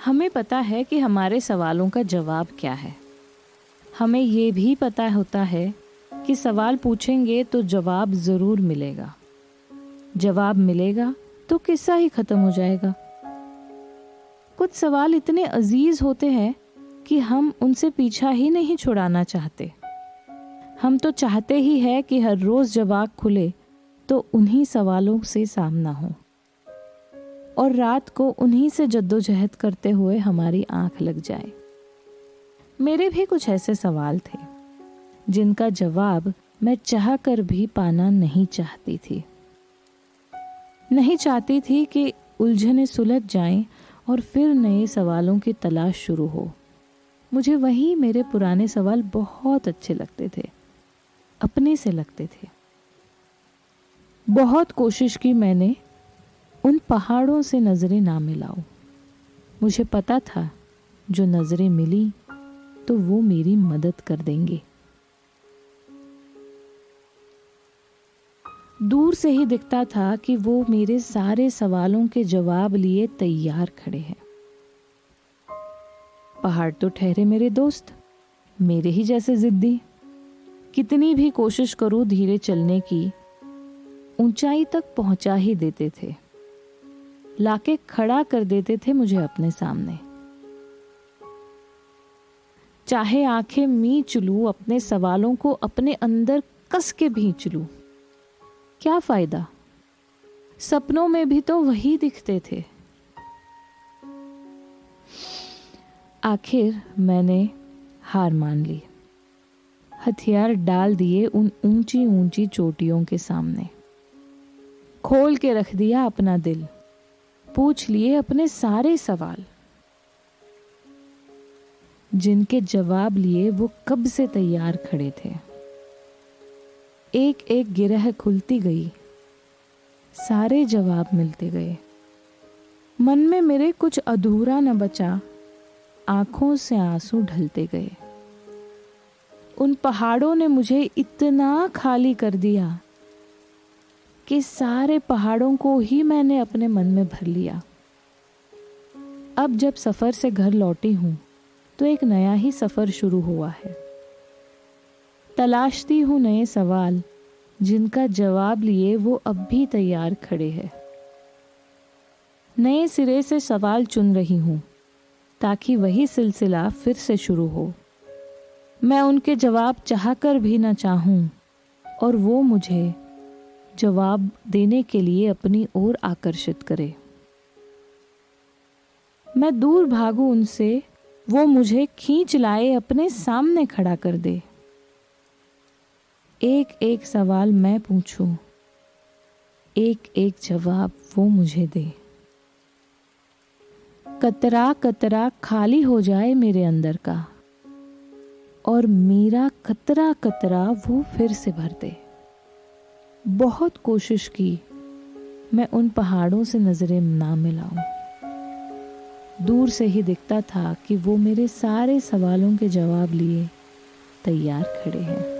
हमें पता है कि हमारे सवालों का जवाब क्या है। हमें ये भी पता होता है कि सवाल पूछेंगे तो जवाब ज़रूर मिलेगा। जवाब मिलेगा तो किस्सा ही ख़त्म हो जाएगा। कुछ सवाल इतने अजीज होते हैं कि हम उनसे पीछा ही नहीं छुड़ाना चाहते। हम तो चाहते ही है कि हर रोज़ जब आँख खुले तो उन्हीं सवालों से सामना हो और रात को उन्हीं से जद्दोजहद करते हुए हमारी आँख लग जाए। मेरे भी कुछ ऐसे सवाल थे जिनका जवाब मैं चाह कर भी पाना नहीं चाहती थी। नहीं चाहती थी कि उलझनें सुलझ जाएं और फिर नए सवालों की तलाश शुरू हो। मुझे वही मेरे पुराने सवाल बहुत अच्छे लगते थे, अपने से लगते थे। बहुत कोशिश की मैंने उन पहाड़ों से नजरें ना मिलाऊं। मुझे पता था जो नजरें मिली तो वो मेरी मदद कर देंगे। दूर से ही दिखता था कि वो मेरे सारे सवालों के जवाब लिए तैयार खड़े हैं। पहाड़ तो ठहरे मेरे दोस्त, मेरे ही जैसे जिद्दी। कितनी भी कोशिश करूं धीरे चलने की, ऊंचाई तक पहुंचा ही देते थे। लाके खड़ा कर देते थे मुझे अपने सामने। चाहे आंखें मींच लूं, अपने सवालों को अपने अंदर कस के भींच लूं, क्या फायदा? सपनों में भी तो वही दिखते थे। आखिर मैंने हार मान ली। हथियार डाल दिए उन ऊंची ऊंची चोटियों के सामने। खोल के रख दिया अपना दिल, पूछ लिए अपने सारे सवाल जिनके जवाब लिए वो कब से तैयार खड़े थे। एक एक गिरह खुलती गई, सारे जवाब मिलते गए। मन में मेरे कुछ अधूरा न बचा, आंखों से आंसू ढलते गए। उन पहाड़ों ने मुझे इतना खाली कर दिया कि सारे पहाड़ों को ही मैंने अपने मन में भर लिया। अब जब सफर से घर लौटी हूं तो एक नया ही सफर शुरू हुआ है। तलाशती हूं नए सवाल जिनका जवाब लिए वो अब भी तैयार खड़े हैं। नए सिरे से सवाल चुन रही हूं ताकि वही सिलसिला फिर से शुरू हो। मैं उनके जवाब चाहकर भी न चाहूं और वो मुझे जवाब देने के लिए अपनी ओर आकर्षित करे। मैं दूर भागूं उनसे, वो मुझे खींच लाए, अपने सामने खड़ा कर दे। एक एक सवाल मैं पूछूं, एक एक जवाब वो मुझे दे। कतरा कतरा खाली हो जाए मेरे अंदर का और मेरा कतरा कतरा वो फिर से भर दे। बहुत कोशिश की मैं उन पहाड़ों से नजरें ना मिलाऊं। दूर से ही दिखता था कि वो मेरे सारे सवालों के जवाब लिए तैयार खड़े हैं।